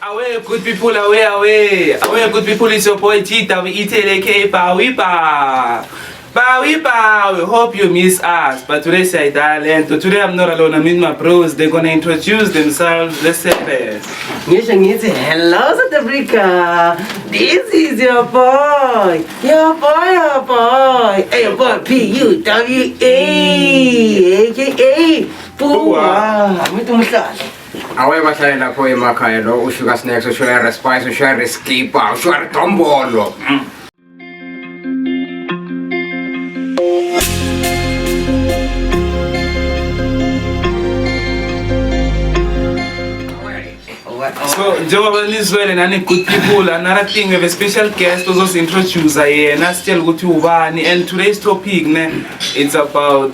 Away, good people, away, good people. It's your boy Tita. We eat aka Bawipa. Bawipa. We hope you miss us. But today, say darling. Today I'm not alone. I'm with my bros. They're gonna introduce themselves. Let's say this. Hello, South Africa. This is your boy. Your boy. Hey, your boy PUWA, aka Pua. Away bahlala lapho emakhaya lo usugar snacks usugar spice usugar skipper usugar tombolo. So, njengoba nizwele nani good people, another thing we have a special guest who's introduce yena still ukuthi ubani, and today's topic it's about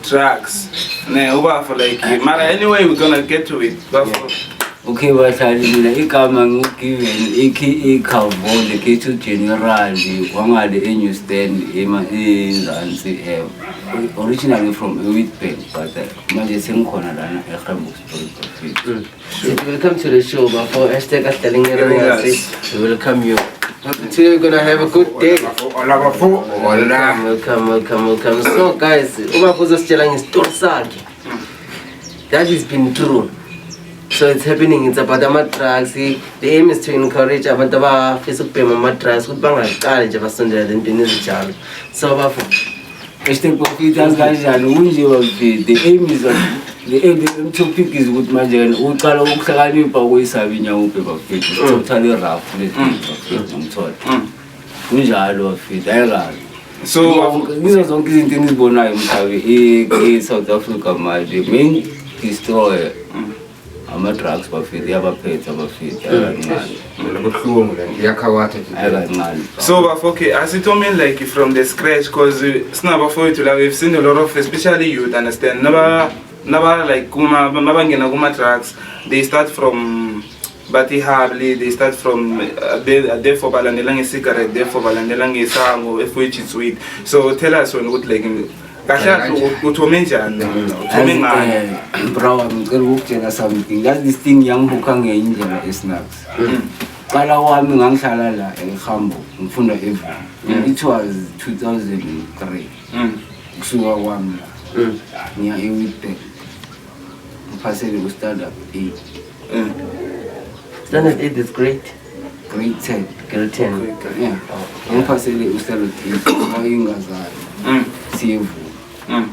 drugs. Uba for like mara anyway we're gonna get to it. Okay, bahlali mina igama ngigiven aka Khawubona kethu general wangale eNew Stand eMzansi originally from Witbank but manje sengikhona lana eGaborone. Welcome to the show, before hashtag we welcome you. Today we're gonna have a good day. Welcome. So guys, that has been true. So it's happening, it's about the drugs. The aim is to encourage about the Facebook payment drugs. Good bang college of a Sunday and business child. So the aim is the topic is with Majan, Ukala Ukalani Paway Savinia Upa, totally rough. So these are some things Bonai South Africa, my main destroyer. I'm a drugs for feed, the other pets of a feed. So, okay, as you told me, like from the scratch, because it's not for you to have, we've seen a lot of, especially youth, understand, never like Kuma drugs, they start from Bati Harley, they start from there for Balandelang cigarette, there for Balandelang sang, or if which is sweet. So, tell us when would like. Bro, I'm going to tell something. That's this thing young who can't get in the snacks. Kalawa Manganshala and Hambo, in front of everyone. It was 2003. Suwa Wamla. Near Ewitbank. Passing was standard 8. Standard 8 is great. Grade 10. Grade 10. Yeah. And passing was standard 8.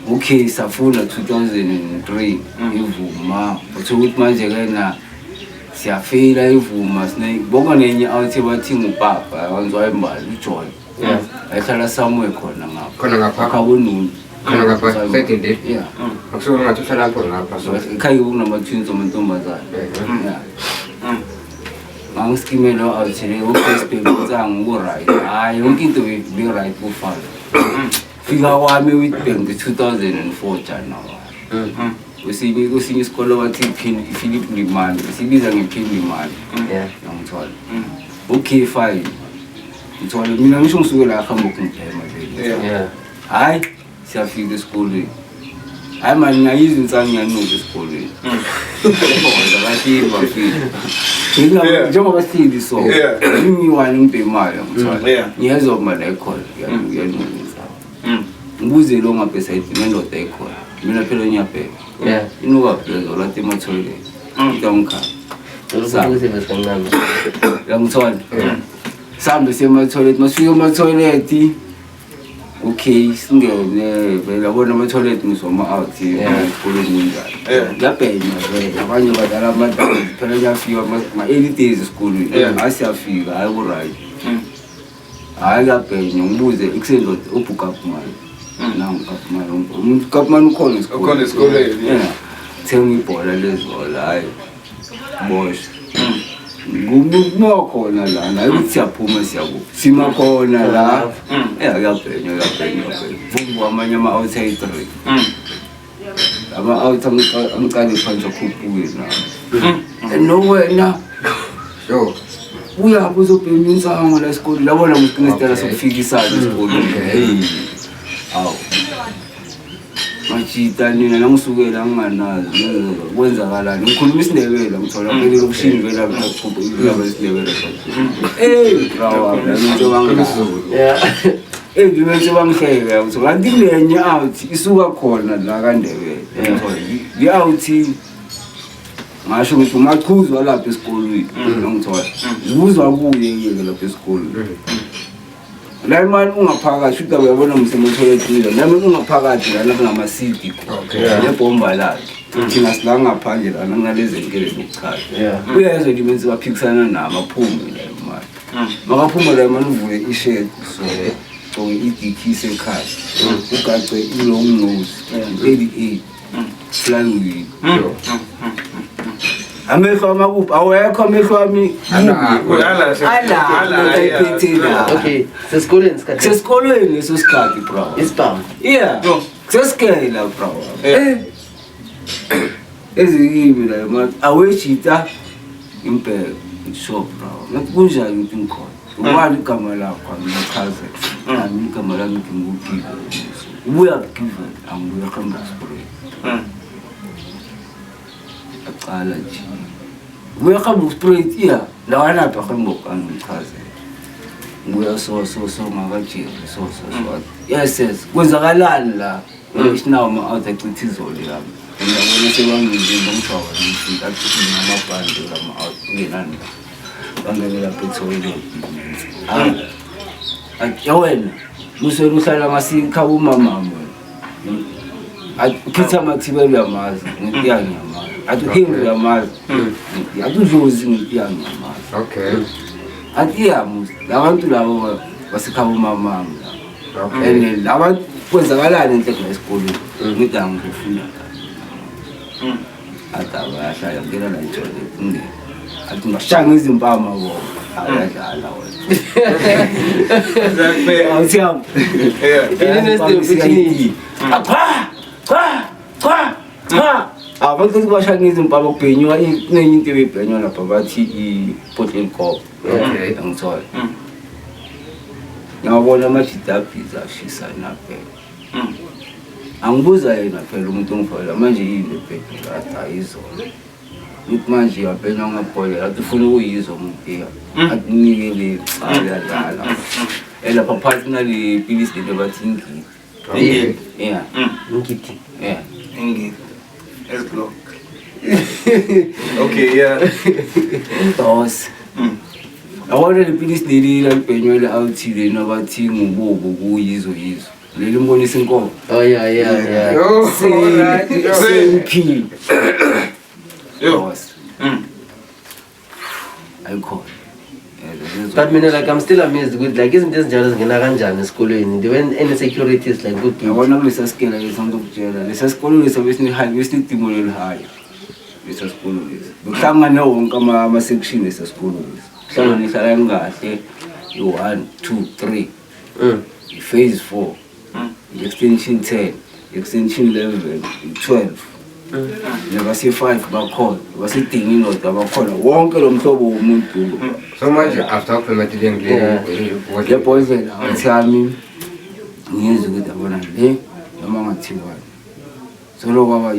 Okay, Safuna 2003 ivuma ukuthi manje kana siyafela ivuma sine bonga nenye awuthi bathi ngubaba wanzwa imali uJoy ayikhala somewhere khona ngapha akabonuni khona ngapha sekinde yeah akusuka ngathi uhlala lapho ngapha so ekhaya kunama-twins amantombazane yeah ngangiskimelo awuthile uFacebook utsanga ku-right hayi yonke into be-right kufana fika wami Witbank 2004 January. Kusinye isikole bathi Philip Limani, sibiza ngePhilip Limani. Yeah. Ngithola. Okay fine. Ngithola mina ngisho ngisuke la eGaborone kuphela nje. Yeah. Hayi siyafika esikoleni. Hayi manje ngayizi insanga ngiyanuka esikoleni. Bathi bafika. Njengoba sithi so. Ngiyiwani ngibhemayo ngithola. Ngiyezwa manje ekhona ngiyanuka. Mbuze lo ngabeside nendoda ekhona mina phela ngiyabheka yeah inuka phela lathi emathole ngiyamkhala ngithola sambe semathole masifika emathole okay singene vele yabona emathole ngizoma out esikoleni kunjani ngiyabheka vele abanye badala amadala phela ngiyafika ma 80 days esikoleni asiyafika hayi ku right hayi ngiyabheka ngibuze ikusendoda ubhukapu manje Now, Kapman ukhona esikoleni. Yeah. Thenga ibhola lezola hayi. Bosh. Ngumukhona la, nayo ukuthi siyaphuma siyaku. Sima khona la. Ngiyabhenya. Vumbu amanye ama-outside 3. Ama-out angicane phansi khuphuke na. Nowhere na. Yo. Uyapho uzobhenya insanga la esikoleni. Labona ngisiqinisekela sokufika isana esikoleni. Hey. Aw. ngijita nina nangisukela nginganazi kwenzakalani ngikhuluma isiNdebele ngithola phela lokushini vela lapho ilaba isiNdebele brawa ngitho bangizulu ngibenze bangihleka ukuthi kanti lenye out isuka khona la kaNdebele i-out ngasho ukuthi umachuzwa lapha esikolweni ngithola zibuzwa kuye lapha esikolweni la imali ungaphakathi uthi uyabona umsemethole nami ungaphakathi la ngama-CD nebhomba lakhe thina sila ngaphandle lana ngalezi nkele zokuchaza uyezwa nje benze baphikisana namaphume la imali makaphuma la imali uvule ished so gcoke idikhi sekhaya ugace ilong nose 38 flying amehlo amakuphi awekho amehlo ami okay sesikolweni leso sikhathi bro isibhamu sesikela bro ezikimi la manje aweshita impela sho bro ngathi kunjani ukuthi ngikhona ubani igama lakho ngichaze nami igama lami nginguphi ubuya kugive angibuya khamba spray aqala nje ubuya khamba spray la lapha khamba angichaze nguya so ngakajiri so yes kwenzakalani la ngishinawo ma-out achitha izolo yami ngiyabona sebangizimba ngishawwa ngifika achithi ngamabhande lama-out kungenani bangene lapha etoilet wena muswena uhlala ngasikhaba umamami wena ukhetha amathibelo uyamazi ngiyamazi athi uhindu uyamazi athi udlozi ngiyamazi Okay. athi yamusi labantu labo basikhaba umamami and labantu kwenzakalani enhleko esikoleni ngithi angifuna atabahlala ngena la etoilet ngene athi ngashanga izimpama bo ayadlala wena awuthiyam abantu bashanga izimpama kubhenywa kunenye into ebebhenywa lapha bathi i-Portland Cop angithola ngiyabona amajidabhizi ashisa naphela angibuza yena phela umuntu ongifakela manje yini lebhekela athi ayizona ukuthi manje uyabhenya ngapholela athi ufuna ukuyizo umuntu athi nikele ayadlala lapha phakathi nale pilisi lento bathi ingidi Ingid. It's block. Okay, yeah. dos awona le pilisi leli lalibhenywe le-outhile nabathi ngububo kuyizo leli mbonisa inkomo same dos ayikhona but mina like I'm still amazed with like izinto ezinjalo zingena kanjani esikolweni there weren't any securities like good yabona kulesa sikela lesa ngokutshela lesa sikolo lesa besinidimo lelihayo lesa sikolo lesa bekuhlangane wonke ama-section lesa sikolo lesa kuhlangane ihlala kahle i-1 2 3 i-phase 4 i-extension 10 i-extension 11 i-12 nabasi-5 bakhona basidinga indoda bakhona wonke lo mhlobo womuntu So much after implementing le boyfriend athi yami ngiyezwa ukuthi abona le noma ngathiwani solo kwaba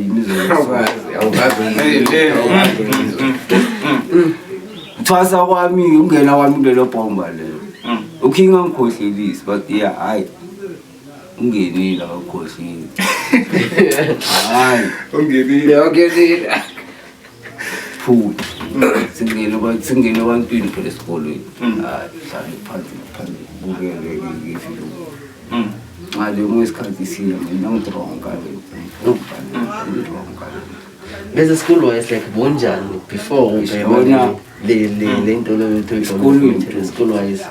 thwasa kwami ungena kwami kulelo bhomba lelo ukhinga ngikhohlelisi but yeah hayi ungenile akakhohleli hayi ungenile food singene ebantwini phela esikolweni hayi hlale phansi bukele ngifilo ngale ngesikhathi siya mina ngidronka bese school was like bonjani before ubhema le nto leyo school wise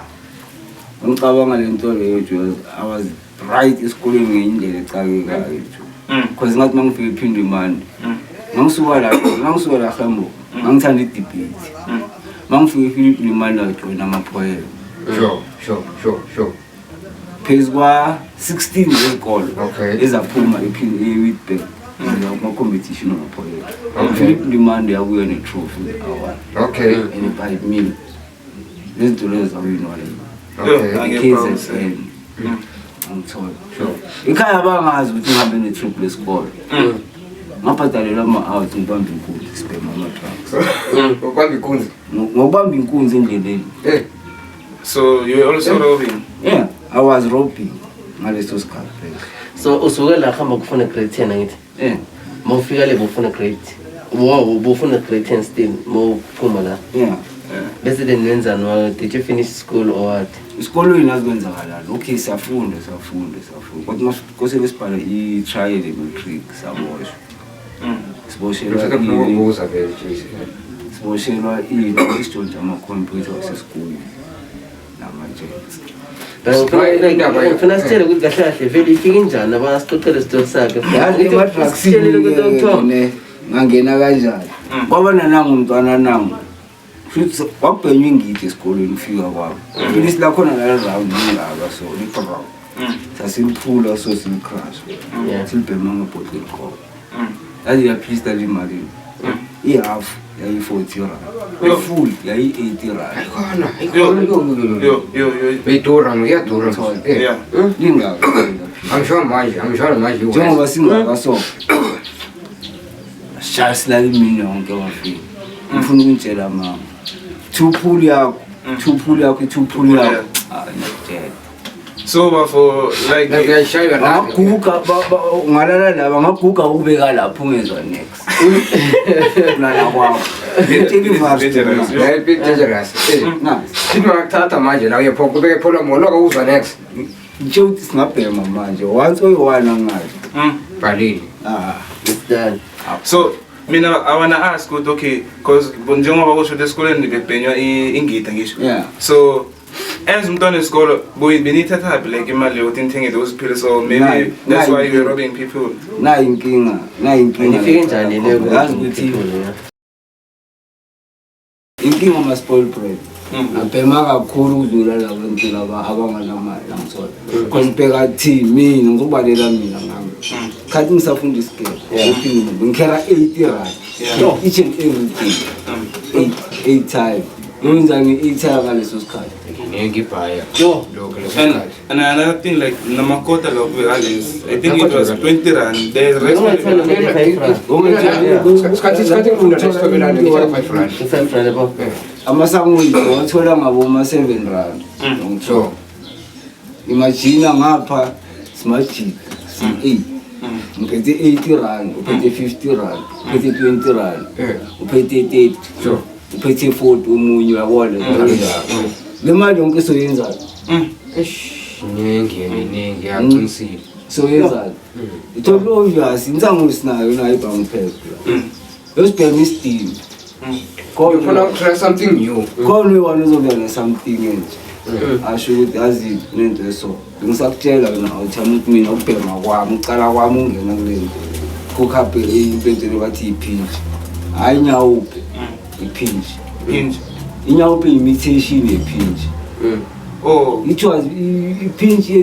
ngicabanga le nto leyo I was right esikoleni ngendlela ecakekayo because ngathi mangifika iphindwe imandi ngangisuka la Hambo ngangithanda i-debate mangifika iphindwe imandi ngajoyina amaphoyela Sure. phezu kwa-16 zesikolo Okay. ezaphuma e-Witbank kuma-competition amaphoyela iphindwe imandi yabuya ne-trophy Okay. and by me lezinto lezo zawinwa Okay. KZN angithola ikhaya bangazi ukuthi ngihambe ne-trip lesikole ngabhadalela ama-out ngibambe inkunzi sibhema ama-drugs ngokubamba inkunzi endleleni So you were also robbing? Yeah, I was robbing ngaleso sikhathi. So usuke la hamba kufuna grade 10 ngithi mawufika le bufuna grade bufuna grade 10 still mawuphuma la bese then wenzani did you finish school or what? Isikolweni azikwenzakala okay siyafunda kodwa masikose besibhala i-trial matric saboshwa siboshelwa i-student ama-computer wasesikoleni nama-jets. Ngifuna sitshele ukuthi kahle kahle vele ifike njani abasixoxele isitori sakhe ngangena kanjani kwaba nanangu umntwana nangu futhi kwakubhenywa ingidi esikolweni ufika kwabo ilisi lakhona lali-round ingaka so liproud sasiliphula so silicrash silibhema ngebhotile khona yazi yaphista limalini ihafu yayi-40 rand ifull yayi-80 rand lingaka njengoba singaka so shasilala imini yonke wafika ngifuna ukungitshela mama two-pool yakho ngiyakutshela. So for like ngaguga ngalala laba ngaguga ukubeka lapho ungezwa next lana kwakho Singathatha manje la uyephoka ubeke phola moloko uzwa next. Nje uthi singabhema manje once oyi-1 angazi Balini. It's done. So mina I wanna ask ukuthi okay because njengoba kusho ukuthi esikoleni bebhenywa ingida ngisho. So as umntwana esikole benithatha like imali yokuthi nithenge those pills so maybe that's why you're robbing people. Nayi inkinga nifike njani le yazi ukuthi inkinga ma-spoil bread abhema kakhulu ukudlula labo bantu laba abanganamali angithola because ngibheka thi mina ngokubalela mina ngami khathi ngisafunda isikele ngikhera 80 rand each and every day 8 times ngenzani 8 times ngaleso sikhathi ngiyibhaya and another thing like namakota lokho bekalesi I think it was 20 rand there's rest amasanguini wathola ngabo ma-7 rand ngitho imagine ngapha simajika si-8 uphethe 80 rand uphethe 50 rand uphethe 20 rand uphethe 30 uphethe 40 umunye uyabona le mali yonke soyenzani ningi yaqinisile soyenzani ithola obvious insango sinayo nayo ibhangi phela yosibhema isidini ufuna ukutry something new khona one uzobona something enje asho ukuthi yazi nento eso ngisakutshela wena awuthama ukuthi mina ukubhema kwami ucala kwami ungena kule nto kukhaphe impentshelo bathi iphinji hayi nyawuphe iphinji inyawuphe imitation yephinji it was iphinji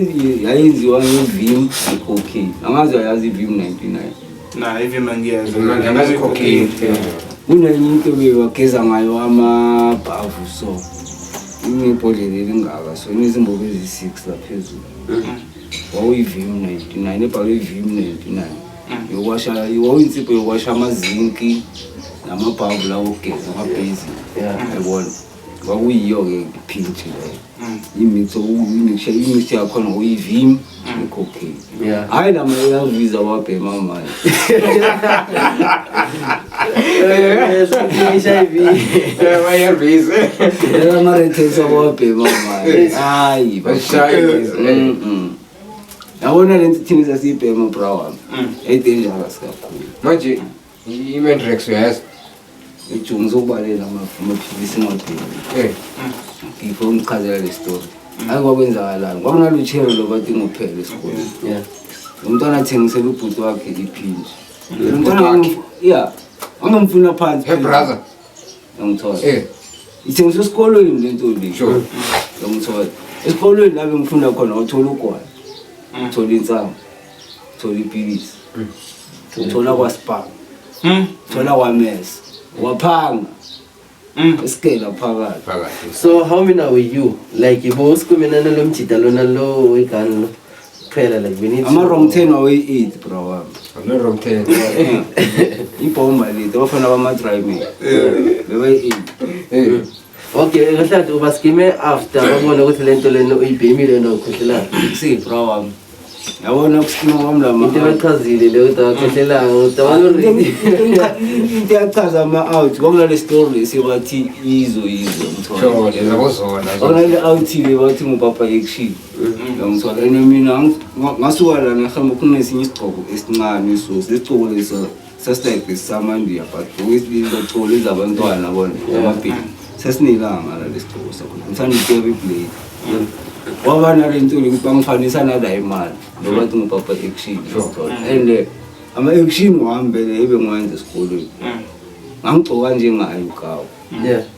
yayenziwa ngevim cocaine angazi ayazi ivim 99 ivim angiyazi cocaine kunenye into bewageza ngayo amabhavu so inebhodlela elingaka so inezimbobo ezi-6 laphezulu wawuyivim 99 ebhalwe ivim 99 yokwasha wawuyinsipho yokwasha amazinki namabhavu lawo ogeza amabhezi yabona kwakuyiyo-ke iphinji leyo imixture yakhona uyivim necocaine hayi lama uyaviza wabhema manje amarethensa wabhema manje hayi yabona lento thina sasiyibhema brawami edangerous kakhulu manje i-Mandrex uyazi ijungu sokubalela amaphilisi ngadeli before ngichazela le story hayi kwakwenzakalani kwakunalutshero lo bathi ngophela esikoleni umntwana athengisela ubhuti wakhe iphinji umntwana angamfuna phansi brother ngithola ithengiswa esikolweni lento le ngithola esikolweni la bengifunda khona uthola ugwayi uthola insango uthola ipilisi uthola kwaSpar uthola kwamesa waphanga iskela phakathi. So how many were you like ibo sikumenana lo mjida lona lo wegani lo kuphela like we need ama-wrong 10 awe-8 bro wami Wrong 10. ibhomba lethu abafana bama-driving bebayi-8 okay kahle ubaskime after babona ukuthi lento lena uyibhemile nokhohlelayo see bro wami yabona ukusikima kwami into bechazile le ukuthi akhohlelayo into yachaza ama-out kwakulale story esibathi izo akunale out le bathi ngupapa action yangithola and mina ngasuka la ngihamba kunesinye isigqoko esincane so sisigqoko leso sasilike samandiya but okwesililo ezabantwana bona amabheki sesinelanga la lesigqoko sakho ngithanda itepe plate waba nalento le bangifanisa nala imali ngoba bathi ngupapa action and ama-action wami vele ebe ngiwenza esikolweni ngangigcoka njengayo ukawo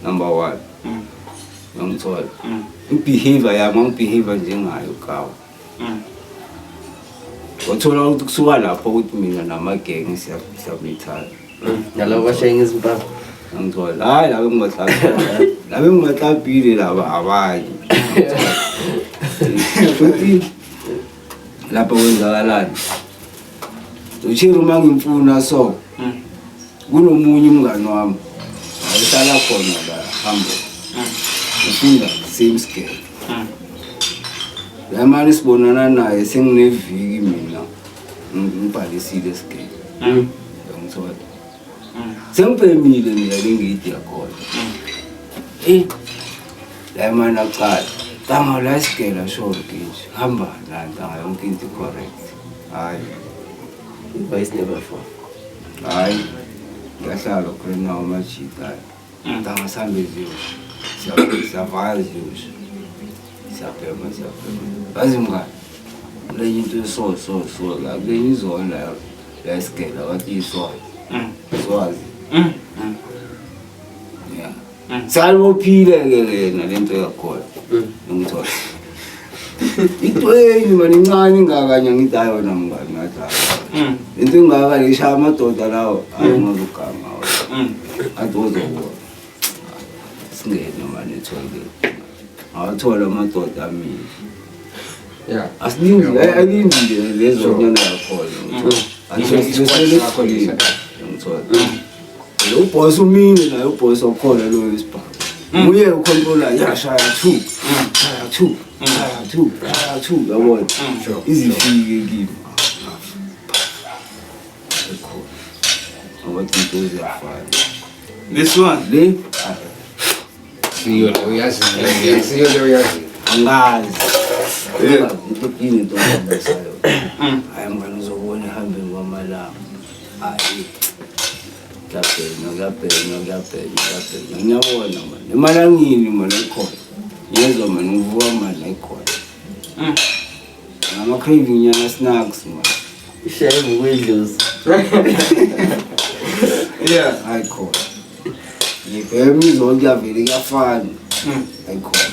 number 1 ngangithola i-behavior yami ngangibehave njengayo ukawo wathola ukuthi kusuka lapho ukuthi mina namagenge siyabethana nalabo bashaya ngezimpapha ngithola hayi labe ngibatlabhile laba abanye futhi lapho kwenzakalani uchiro mangimfuna so kunomunye umngane wami ayihlala khona la hambo ufunda same scale la mali sibonana naye sengineviki mina ngibhalisile scale ngithola sengipemile mina lengidi yakhona la mali aqala tanga la scale short gauge hamba la tanga yonke into correct hayi vice never for hayi ngahlala khona nawo majita tanga sambe ziyo siyavaya ziyo siyabhema bazimngani le into so la kule izona la scale wathi iswazi swazi yeah salophile ke lena lento yakhona ngithola itweni mani incane ngakanye ngidayo namngani ngadala into engaka leshaya amadoda lawo ayingazugama adozo singene manje ethole awathola amadoda amini asilindi alindile lezo nyana yakhona angisesele khona ngithola lo boss umini la lo boss okhona lo isibha uye ucontroller yashaya 2 yabona izifike kimi awathi doze afana this one le Siyo le uyazi angazi yini into engisayo hayi ngani uzobona ihambe ngamalanga hayi ngiyabhena ngiyabona manje emalangini manje ikhona yezwa manje ngivuka manje ikhona ama-craving yana snacks manje ishaye ngokwedluza hayi khona ngibhema izolo kuyavele kuyafana hayi khona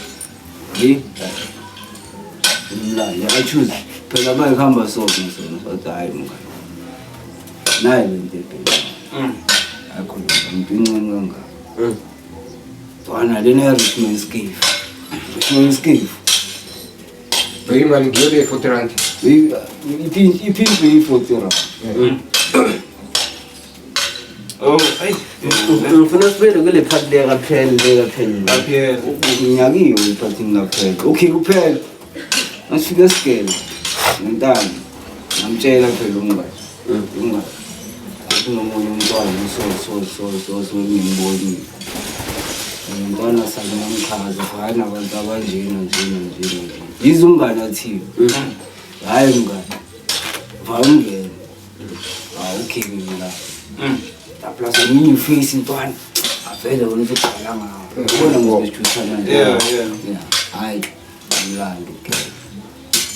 mlanje achoose phela bayikuhamba sona sothi hayi mngani naye lento ebhekile akho umuntu incane kangaka wana lena Richmond Skiff Imali ngiyole 40 rand. iphinde iyi-40 rand oh hey ngifuna sibele kule part le kaphela nginyakiwe iphathi ngaphela okay kuphela nasifika esigele ngentana ngamtshela phela umngani kunomunye umntwana so ngimbonile umntwana sanamchaza fana nabantu abanjena njena yizo umngane athiwe hayi mngane vawungena okay mina plus aminye ifisi intwana avele wona uzobhala ngawo ubona ngizojusana yeah hayi mlando okay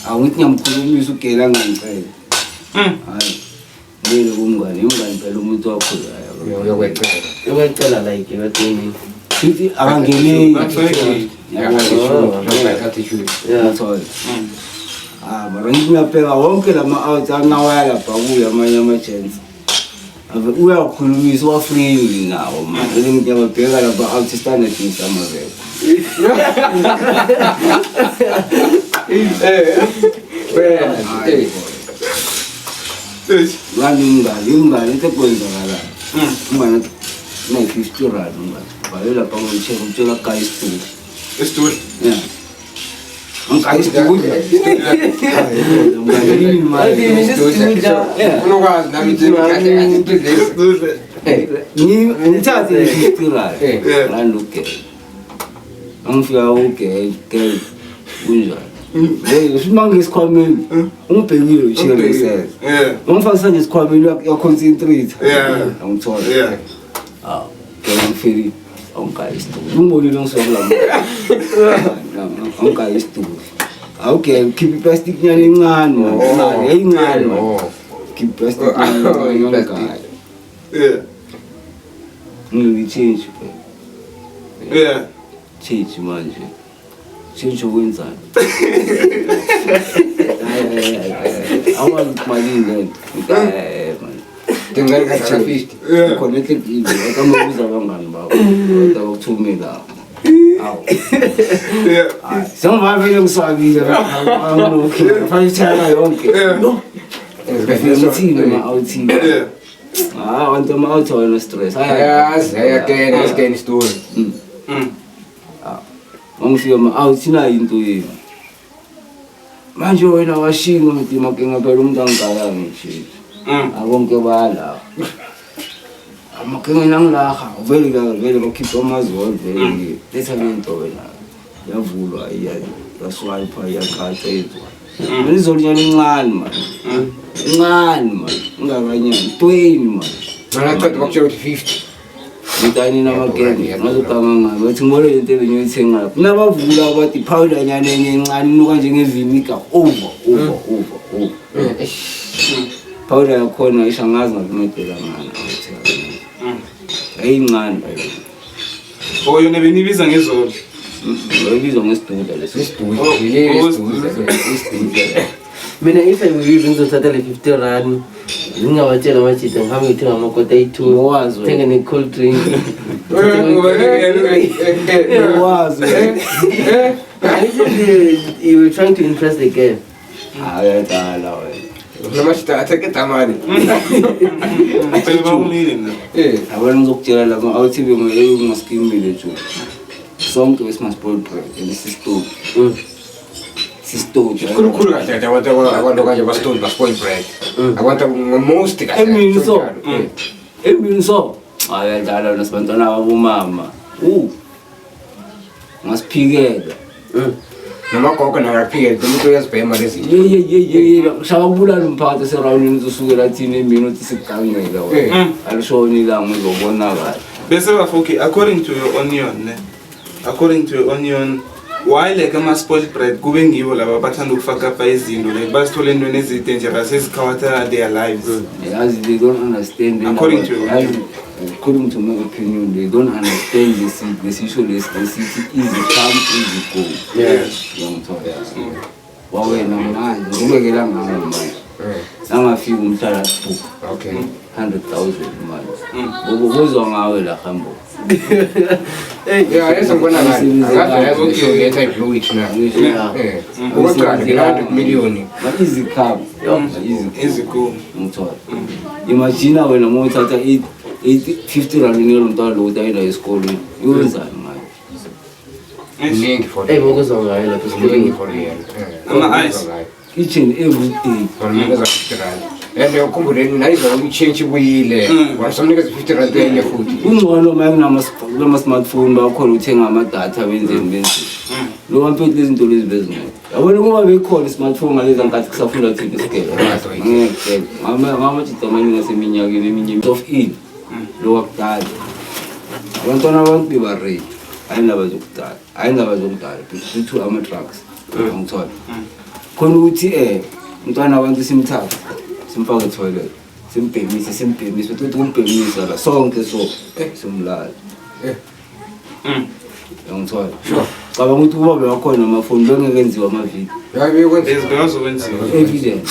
awuthi ngiyamkhulumisa ugela ngangicela hayi ngene kumngane phela umuntu wakho Uyokwecela. like ebathini sithi akangeni yeah mara ngiyabheka wonke lama-out anawaya lapha kuyo amanye ama-chance uyakhulumisa uwafriendly nawo manje ngiyababheka lapha out standardini samaveko Ngani isekwenzakala. Ungana na 50 rand ngani. Bayela pa ngomcheko mtshela guys story. Story. Yeah. Guys story. Unokwazi nami ngithathe 50 rand. Rand okay. Angifika okay kunjani. Hey, usimanga isikhwameni. Ungibhekile uchiya ngesense. Yeah. Ungifakisa nje isikhwameni uyaconcentrate. Yeah. Angithola. Yeah. Ngifiri ongayis tu. Ngumbolile ngisokulama. Ongayis tu. Okay, keep plastic nyane encane man. Eyincane man. Keep plastic nyane. Yeah. Ngili change. Yeah. Change manje. Change ukwenzani? Awumalini lento. Man. Tinggal kaca 50. Connected ibe kama uza bangani bakho kodwa ukuthumela awu soma vele ngiswabile okay fayithala yonke ngifike ma outing wantu ma out wena stress Ayaken story. ngifike ma out na into yini manje wena washinga ngithi makenga phela umuntu angikala ngithi abonke bala amakenga nangilaha vele bakhipha amazwi vele letha lento wena yavulwa yaswipe yakhatha ezwa ngizolinyana incane man ungakanyani 20 man Ngaqeda bakutshela ukuthi 50. ngitani namakenga ngazogama ngayo wathi ngibole lento ebengiyithenga lapho nabavula abathi powder nyane enye incane inuka njengevimika over powder yakhona ishangazi ngakimedela ngani ayincane Oh, yona benibiza ngezolo. bayibizwa ngesiduda leso Mina if I will ngizothatha le 50 rand ngingawatshela amajita ngihambe ngithenga amakota ayi2 Ngokwazi thenga ne cold drink. wazi You were trying to impress the girl. ayadala wena Namashita atake tamani. Phela bawunile mina. abona ngizokutshela lapha awuthi bengaskimile nje sonke besimaspoil and sisto Khulu kahle abantu kanje bastoli baspoil bread. Abantu most kahle. emini so ayadala nasibantwana abomama ngasiphikela Namagogo nakaphike umuntu uyazibhema lezi. shababulala umphakathi serawundini uzosukela thina emini uthi sigangela wena alishoni ilanga uzobonakala Bese bafoki according to your onion why like ama-spoiled bread kube ngibo laba bathanda ukufaka pha izinto like bazithole entweni ezi-dangerous ezikhawatha their lives. As they don't understand According to your opinion. According to my opinion, they don't understand this issue. The city easy come, easy go. Yes. Wawena manje ngibekela ngayo manje angafika umhlala book Okay. 100,000 manje ubuzwa ngawe la hambo Yeah, yes, I'm gonna lie. Ngaze okay yetha blue it na. Ukuqala 100 million. but easy come Easy go. ngithola imagine wena uma uthatha 50 rand ngelo mntwana lo utayela esikolweni uyenzani ngayo Ningi for Hey, bokuzwa ngayo lapho Ningi for real. Ama-ice. each and every day Niggas are 50 rand. And they'll come with it. Nice when we change wheel. When some niggas 50 rand in your food. ungcono uma smartphone bakhona uthenga ama-data benzeni lo wamphethe izinto lezi bezingeke yabona kuba bekhona i-smartphone ngalezi nkathi kusafunda thina isikele ngamajita amaningi aseminyakeni eminye of in lo wakudala abantwana abantu bebarate ayindaba zokudala bethu ama-drugs angithola khona ukuthi umntwana abantu simthatha simfake etoilet simbhemise bethi ukumbhemisa la sonke so simlala ngithola cabanga ukuthi kuba bewakhona amafoni bengekenziwa amavidiyo Yeah, we went. Bezibengazokwenziwa. evidence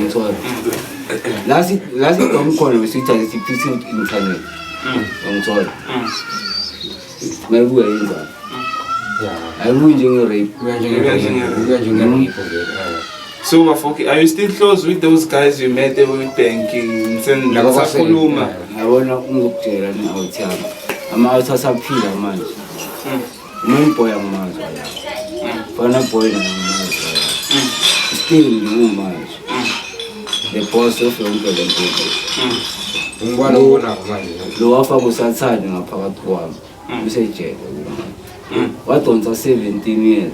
ngithola lasi domkhona besiyithathe siphithi internet ngithola ngayibuya yenzani Yeah. ayibuyi njenge-rape We are doing So okay, are you still close with those guys you met with banking? Sakhuluma. Yabona ungokutshela ni out yami. Ama-out asaphila manje. Boy angamazi wala. Fana boy nangamazi. Still ngumanje. The boss of yonke le nto. Ngibona ubona manje. Lo wafa kusathanda ngaphakathi kwami. Usejele. Wadonsa 17 years.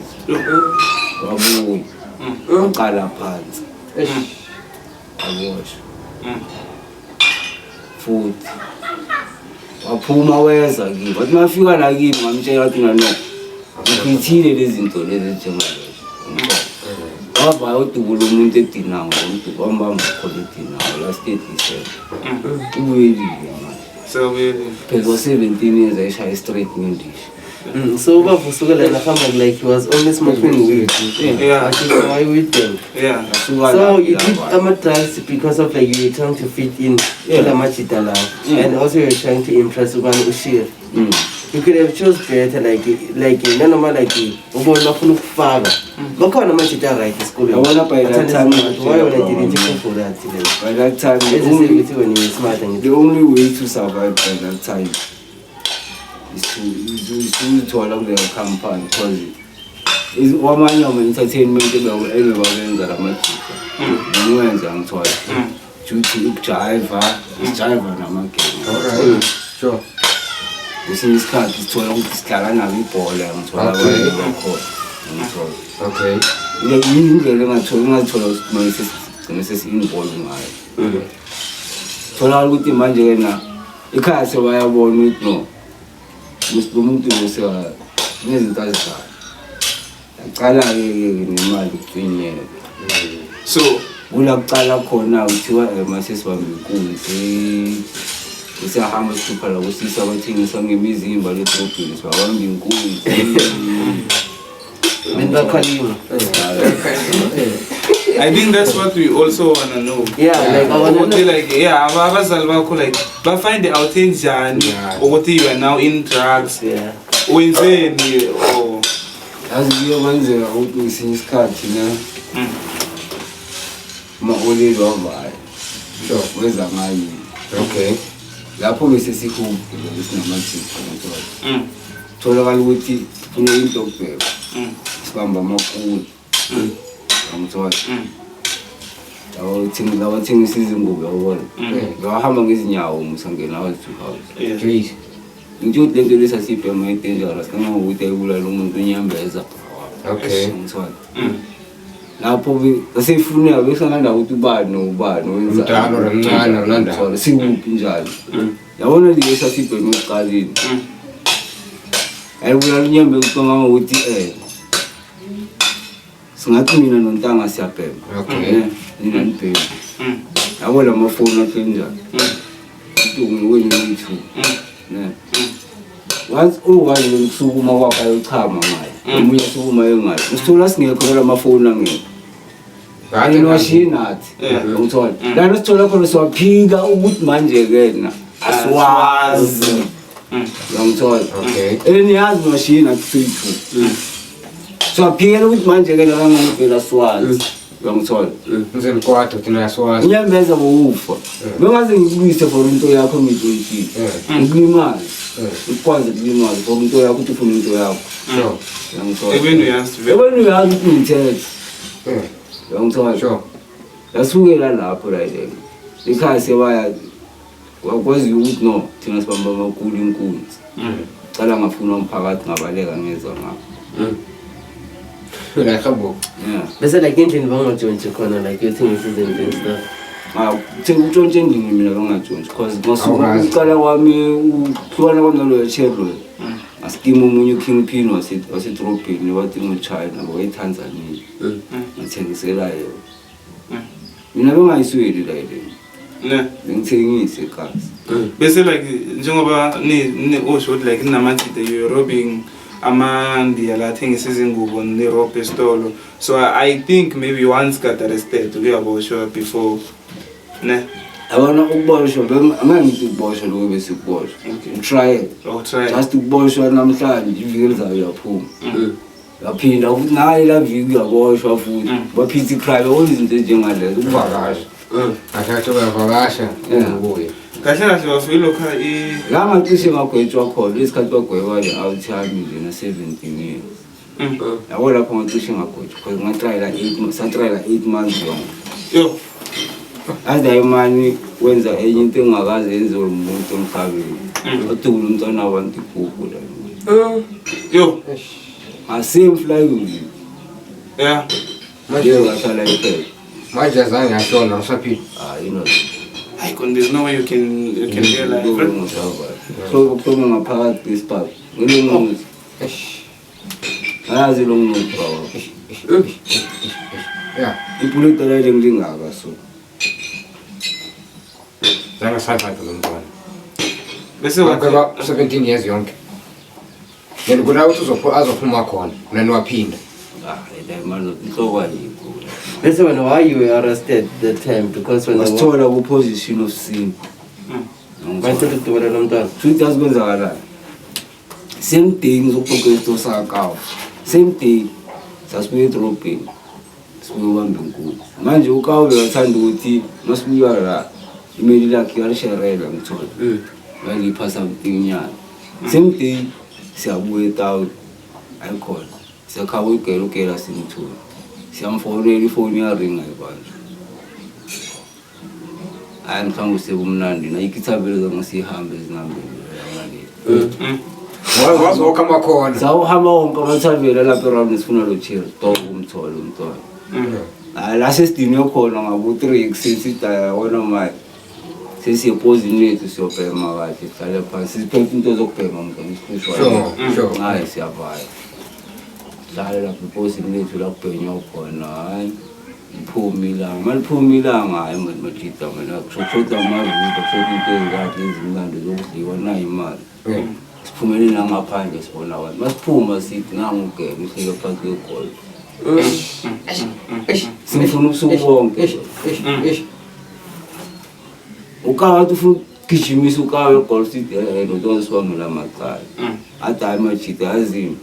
Wabuya. Uqala phansi. Aboshwa. Futhi waphuma weza kimi. Wathi mafika la kimi ngamtshela ukuthi no. Ngithile lezi zinto lezi njengalezo. Waba udubula umuntu edinawo, umuntu wambamba khona edinawo last December. Ubuyile manje. So really. Phela 17 years ayishaya straight ngendishi. So Bafusukela like he was always smoking weed. Yeah. Why with them? Yeah. So you did drugs because of like you were trying to fit in and also you were trying to impress Uban Ushir. You could have chose better like none of my like Ubon full of father. But kind of much right in school. I wanna by that time. Why would I didn't you for that? By that time, when you were smart and the only way to survive by that time is to allow the company because is wamanye ama-entertainment ebebabenza la majika ngiwenza ngithwala juthi ukujayiva isijayiva namagame. Sure. Kwesinye isikhathi sithola ukuthi sihlala nabo ibhola ngithola bakhona ngithola. Okay. Indlela engazithola sigcine sesiyinvolve ngayo. Thola ukuthi manje na ekhaya sebayabona ukuthi no umuntu nezinto azidala. Yaqala-ke nemali ukufinyela. So kula kuqala khona kuthiwa masesibambe inkunzi. Usiyahamba sithupha la kusisa abathengisa ngemizimba ledrobheni sibabamba inkunzi. I think that's what we also wanna know. Yeah, like I wanna know. Like abazali bakho like find out njani ukuthi you are now in drugs. Yeah. Wenzeni or yazi kuyokwenzeka ukuthi ngesinye isikhathi na ma-olelo avayo weza ngayo. Okay. Lapho bese sikhuphe besinamathipho tholakala ukuthi funa into okubheka sibamba amakulu angithola lawathengisa izingubo yabona ngawahamba ngezinyawo musangena awa-2 house ngitsho ukuthi lento lesasibhema i-dangerous kangangokuthi ayibulala umuntu unyembeza. Okay. Ngithola lapho aseyifuneka besananda ukuthi ubani nobani Umdala or omncane onandaba. sikuphi njalo. Yabona le esasibhema ekuqaleni ayibulala unyembeza kangangokuthi singathi mina nontanga siyabhema. Okay. Nina nibhema. Yabo la mafoni akhe njalo umuntu wenye once uwazi lokusukuma kwakhe ayochama ngayo omunye sukuma engayo usithola singekho la mafoni angekho kanye noshinathi ngithola lana sithola khona siwaphika ukuthi manje ke na asiwazi ngithola. Okay. Eniyazi noshina kusithi siwaphikela ukuthi manje ke la ngivela siwazi ngithola. Mzeni kwathi thina yaswazi. Unyembeza bokufa bengaze ngikubuyise for into yakho ngithoyiki ngikulimazi ukwazi ukulimazi for into yakho ukuthi ufuna into yakho. Sure. Ngithola. even you asked Uyazi ukuthi ngithethe ngithola. Sure. Yasukela lapho la ile ekhaya sebaya wakwazi ukuthi no thina sibamba amakulu inkunzi cala ngafuna umphakathi ngabaleka ngezwe ngapha. Like habo. Yeah. Bese like endlini bangajontshi khona like you think this is and stuff. Thina utshontshe endlini mina bangajontshi because ngosuku uqala kwami uhlukana kwami nalo yachevron askimo umunye ukingpin wasedrobheni wathi ngoChina ngoweTanzania ngithengisela yona. Mina bengayisweli la ile ngithengise kasi bese like njengoba ni osho like namajide you robbing amandi alathengisa izingubo ne-rob estolo. So I think maybe once got arrested uyaboshwa before ne abona ukuboshwa angangithi ukuboshwa lokho bese ukuboshwa try or try just ukuboshwa namhlanje iviki elizayo uyaphuma yaphinda ukuthi naye la viki uyaboshwa futhi baphithi crime all izinto ezinjengalezo ukuvakasha akathe uyavakasha ubuye kahle kahle bafike lokho la ngacishe ngagwetshwa khona lesikhathi bagweba le outhami nje na 17 years yabo lapho ngacishe ngagwetshwa because ngatrayela 8 months satrayela 8 months yo adayi mani wenza enye into engakaze yenziwe umuntu emhlabeni odukula umntwana wabantu igugu la yo same fly with you yeah manje ngasala iphela manje azange ashona usaphila you know I can there's no way you can realize so kuphuma ngaphakathi kwisipapa ngilunguzi ayazi lo muntu bawo yeah ipulita la ile ngilingaka so zanga saphila lo mntwana bese wakaba 17 years yonke yena kuda ukuthi azophuma khona nani waphinda that man inhloko ayikho Listen, why you were arrested that time? Because when the wasithola ku position of sin why did you do that? futhi asikwenzakala same day ngizokhokha isto sakawo same day sasibuye edrobheni sibuye ubambe inkulu manje ukawo bekathanda ukuthi masibuya la imeli lakhe yalisherela ngithola ngangipha something nyana same day siyabuya etown ayikhona siyakhaba ugela simthola siyamfonela ifoni yaringa ibanje mhlawumbe usebumnandi nayikithabeleza ngasihambe ezingambeni wazokha makhona sawuhamba wonke amathavela lapha around sifuna lo chair to umthole umntwana la sesidini khona ngabo 3 ekuseni wona manje sesiyepozini lethu siyobhema kahle sihlale phansi siphethe into zokubhema mntwana sure hayi siyavaya dlala lapho ipozini lethu la kubhenywa khona hayi iphuma ilanga maliphuma ilanga hayi majida mina kushoda amarudo kushoda into ezikathi ezimnandi zokudliwa nayo imali siphumele la ngaphandle sibona abantu masiphuma sithi nangugela uhlike phansi kwegol simfuna ubusuku bonke ukawathi ufuna ukugijimisa ukawa egol sithi nonto sibangela amacala athi hayi majida azimi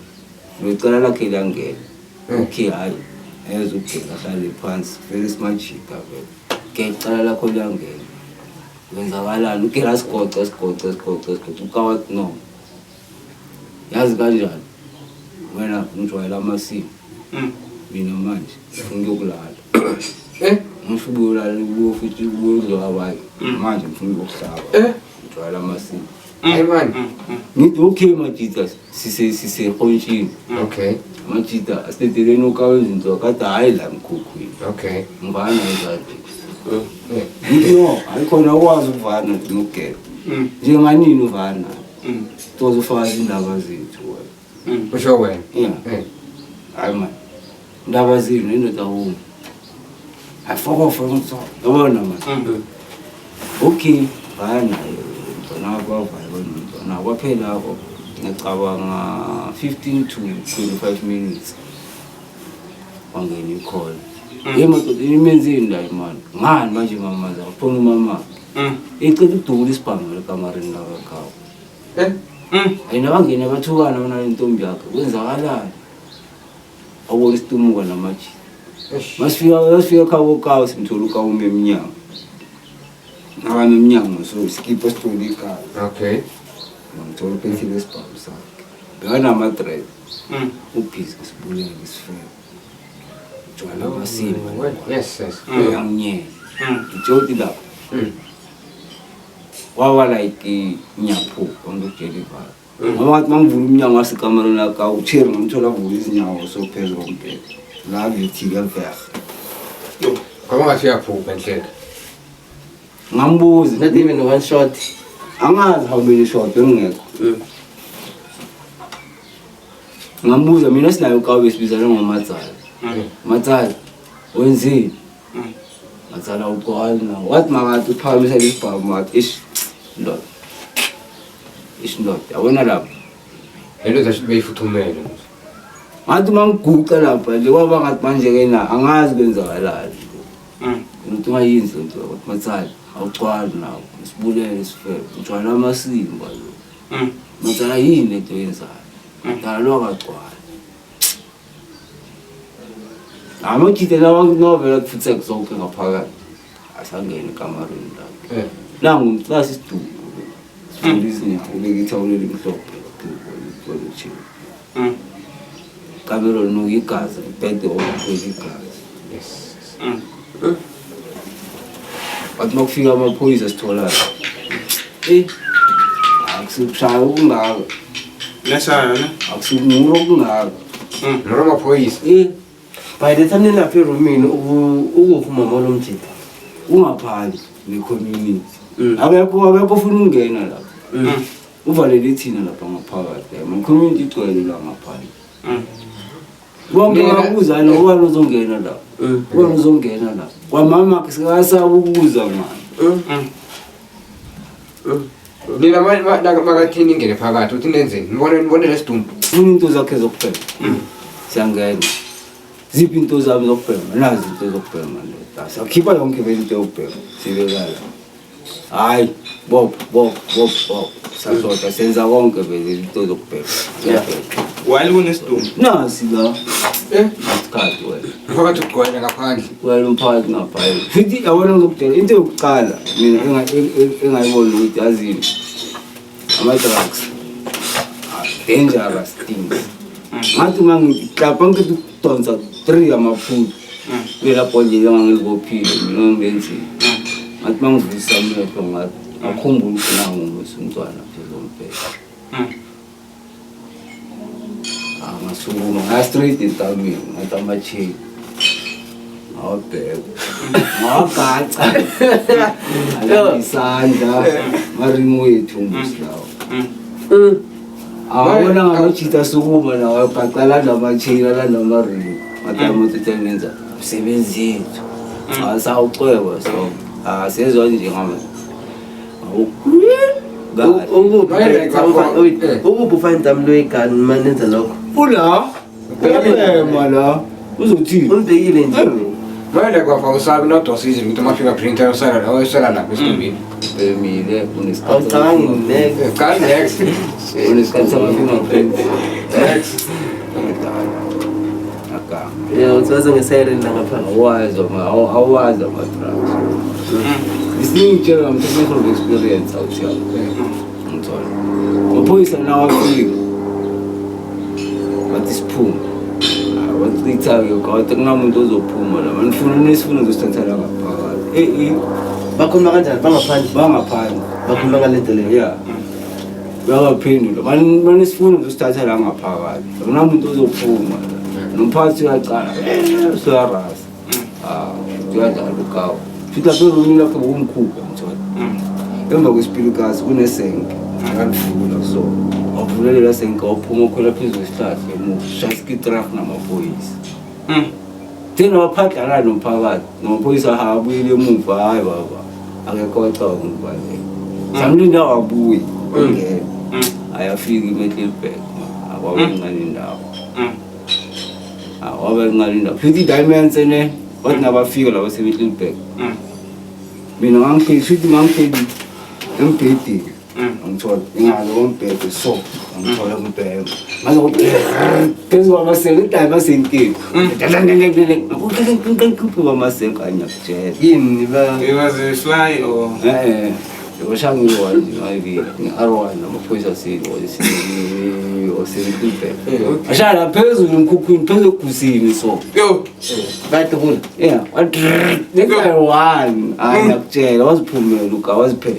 locala lakhe langena okay hayi ezogela hlale phansi vele simajida vele ngecala lakho langena wenzakalani ugela sigoca ukawathi no yazi kanjani wena ngijwayela amasiko mina manje ngiyokulala ngisho ubulala futhi ubudlo abayi manje ngifuna ukuhlaba ngijwayela amasiko hey man ngithi okay majida sisehonshini okay majida asitedeleni ukawenza into kade hayi la mkhukhwini okay ngivana ezathi ngithi no ayikhona ukwazi ukuvana nokugela njenganini uvana tozofaka indaba zethu wena usho wena hayi man indaba zenu indoda wona afokofa umtho yabona man okay vana bona kwavaya kwaphela lapho ngicabanga 15 to 25 minutes wangena icall yemoto imenzini la imali ngani manje mama zaphuma mama icela ukudula isibhamu lekamareni la kawo ayina bangena bathukana bona intombi yakhe kwenzakalani awubona isitumuka namaji masifika kawo simthola ukawo emnyango nabami emnyango so skipper story ikhaya okay ngithola phezulu lesibhamu sakhe bekana ama-thread ubhizi sibulele isifebe jwala basimba yes yanginyela ngitshoti lapho waba like nyaphuka ngokujelivala ngoba ngathi mangivula umnyango wasekamareni laka ucheri ngimthola avula izinyawo sophezulu kombhede la ngithika mfeha kwaba ngathi yaphuka enhleke ngambuza Not even one shot. angazi how many shot bengekho ngambuza mina sinayo ukawe sibizana ngomatsala matsala wenzini matsala uqala na wathi makathi uphakamisa lesibhamu wathi ish not yabona lapho lento zasho beyifuthumele ngathi mangiguqa lapha nje kwaba ngathi manje ke na angazi kwenzakalani umuntu ungayinzi lento wathi matsala awucwali nawo sibulele sifebe ujwayela amasimba lo matsala yini lento yenzayo dalwa kacwala amajita novela kufutse zonke ngaphakathi asangene ekamareni lakhe nangu mhlasi sidumo sifundisa ubeke ithawuleli mhlophe kwelutshini kamero nuka igazi ubhede okuphela igazi bathi uma kufika amaphoyisa sitholayo akusukushaya okungaka akusukungula okungaka noma amaphoyisa by the time nilapha erumini ukuvuma molo mjita ungaphali ne-community akekho ofuna ukungena lapha uvalele thina lapha ngaphakathi ama-community igcwele la ngaphali bonke bakuzana ubani uzongena lapha ubani uzongena lapha kwamama sikasaba ukubuza mani mina makathini ingene phakathi uthi nenzeni nibone lesidumbu funa into zakhe zokuphela siyangena ziphi into zami zokubhema nazi into zokubhema sakhipha yonke vele into yokubhema sibekala hayi bob sasoda senza konke vele into zokubhema while kunesidumbu nasi la isikhathi wena phakathi ugcwele ngaphandle wena umphakathi ngaphandle futhi yabona ngizokutshela into yokuqala mina engayibona ukuthi yazini ama-drugs dangerous things ngathi uma ngiklapha ngithi ukudonsa 3 amaphutha kulapho nje engangilibophile mina ngenzile ngathi uma ngivulisa amehlo ngathi akhumbula ukuthi nangu umntwana phela wombheka ngasukuma ngaya straight entabeni ngathi ama-chain ngawabheka ngawagaca isandla maringi wethu ngusilawo awabona ngamajita sukuma nawo ayogacala nama-chain alanamaringi ngathi amatetenenza umsebenzi yethu asawucweba so siyezwa nje ukuphi ufane damlo igani manenza lokho ula uyabhema la uzothini umbekile nje manje kwafa usabi nodosize ukuthi ama-fingerprint ayosala lapha esidumbini bemile awucabangi neke kanex unesikhathi sama-fingerprint utsibaze nge-siren la ngaphandle awazi ama-drugs isingitshela ngam-technical experience awuthiyalo ngithola amaphoyisa nawo afika bathi siphume bathitha-ke kawade kunamuntu ozophuma la manifuna nesifuna zosithathela ngaphakathi bakhuluma kanjani bangaphandle bangaphandle bakhuluma ngalento leyo ya bayabaphendula manisifuna zosithathela ngaphakathi akunamuntu ozophuma nomphakathi uyacala suyarasa uyadlala ugawu futhi lapho erumini lapho kumkhupha ngithola emva kwesipilikazi kunesenke akalivula so wavulelela senke waphuma ukhwela phezu kwesihlahla emuva shaskitraf namaphoyisa thina waphadlala nomphakathi namaphoyisa abuyele emuva hayi baba akekho wacabanga ukubaleka samlinda wabuye ongena ayafika iMiddelburg akwabengani indawo awabengani indawo futhi diamonds ene wathi nabafika laba seMiddelburg mina ngangiphethe embhedeni angithola ingalo ngombhede so angithola kumbheka ngaze phezu kwamaseko idaba basenkeni ngakuphi kwamaseko anyakujela yini it was a fly or yoshangiwa nge-R1 namaphoyisa oseMiddelburg ashaya phezulu emkhukhwini phezu egusini so bayatukula neku-R1 anyakutshela waziphumela uka waziphela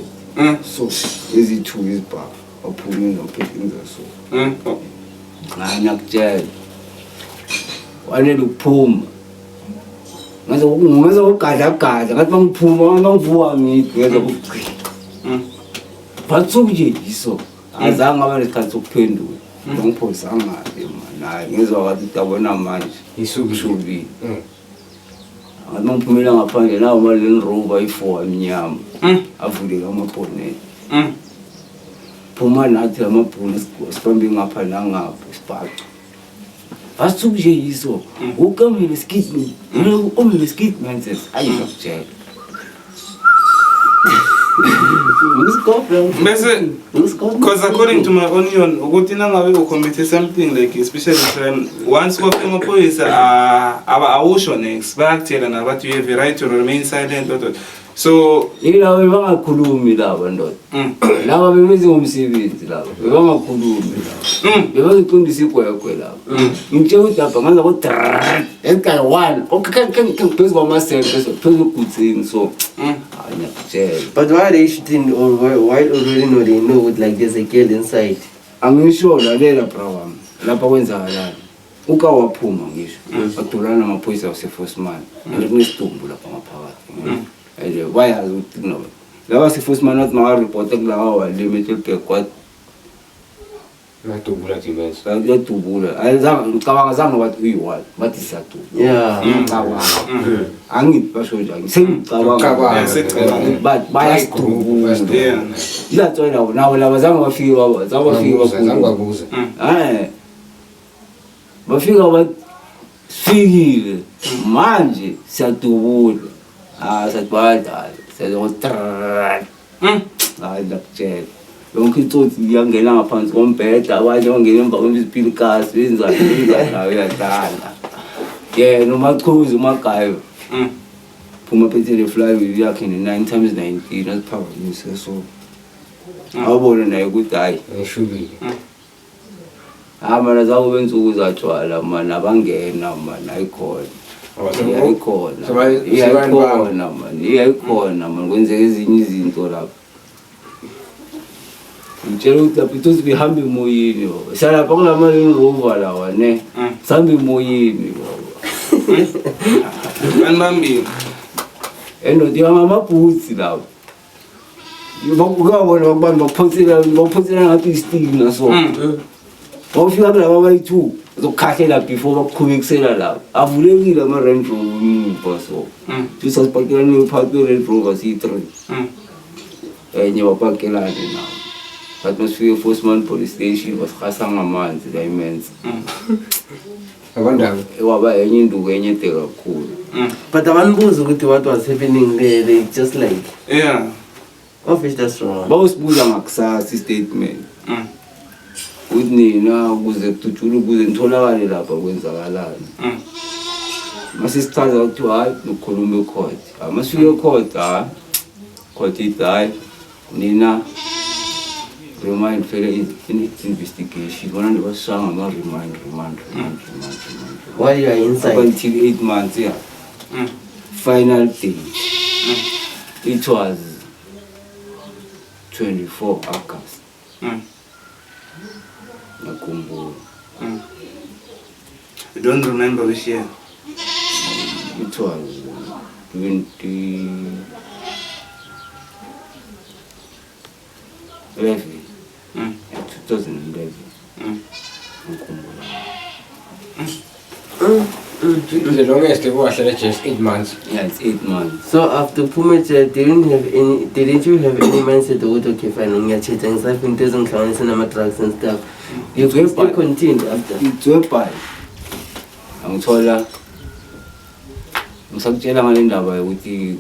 so ezi-2 izibhaka waphumile nophekinza so nganyakutshela wanele ukuphuma ngeze ukugadagada ngathi bangiphuma bangivuka ngithi ngeze ukugcina batsuku nje yiso azange aba nesikhathi sokuphendula bangiphoyisa angabe naye ngezwa kathi utabona manje isukushubile ngathi bangiphumela ngaphandle nawo maleni rover i-4 emnyama avuleka amabhoneti phuma nathi amabhoni sibambe ngapha nangapha isibhaco basitsuku nje yiso ukamile skidman umile skidman says ayikakutshela Because according to my onion, ukuthi commit something like especially once is awusho next bakutshela nabathi you have a right to remain silent. So yilabo bangakhulumi labo ndoda laba bebenza ngomsebenzi labo bangakhulumi labo bebaziqondisa igwegwe labo ngitshela ukuthi apha ngaza ko esikhathi one phezulu kwamaself phezulu kuthini so but why they shooting or why already know they know with like there's a girl inside angisho lalela brawami lapha kwenzakalani ukawaphuma ngisho badulana namaphoyisa waseForceman kunesidumbu lapha ngaphakathi bayazi ukuthi kunoba laba seForceman wathi makareport kulawa walimetelbek kwathi natubula timenza yadubula ngicabanga zange bathi uyiwali bathi siyadubula yeah ngicabanga angithi basho njani sengicabanga but bayasidubula that's why nawo laba zange bafike bakuza bafika bafikile manje siyadubula satbadala sezotrrrr ndakutshela yonke itsotsi iyangena ngaphansi kombheda abanye bangena emva kwemiziphilikasi wenzani nayo yadlala yena umachuzi umagayo phuma phethe le flywheel yakhe ne-9 times 19 aziphakamise so awubone naye ukuthi hayi eshubile mana zabo bensuku zatshwala mana abangena mana ayikhona iyayikhona man kwenzeka ezinye izinto lapho ngitshela ukuthi lapho itosi bihambe emoyeni salapha kulamalini rover lawa ne sihambe emoyeni anibambile endoda yangamabhutsi lawo ukabona bakubani baphothela ngathi istina so bawufika kulaba abayi-2 zokukhahlela before bakuqhubekisela lapho avulekile ama-Range Rover umuva so sasipakela nephakathi kwe-Range Rover siyi-3 enye bapakelane nawo but masifike eForceman police station basirhasa ngamanzi diamonds abandaba waba enye induku enye ede kakhulu but abanibuza ukuthi what was happening there they just like yeah of which that's wrong bawusibuza ngakusasa i-statement ukuthi nina ukuze kuthuthule ukuze nitholakale lapha kwenzakalani masisichaza ukuthi hayi nokukhuluma ecourt masifike ecourt court ithi hayi nina remind fele investigation bona ndibasanga ama-remind while you are inside until 8 months yeah final day it was 24 August nakumbula I don't remember which year. It was 2011 2011 nakumbula the longest they was just 8 months. Yeah, it's 8 months. so after Pumacha didn't you have any mindset of okay fine ngiyachitha ngisafika into ezingihlanganisa nama-drugs and stuff you still continued after itswebhali angithola ngisakutshela ngale ndaba yokuthi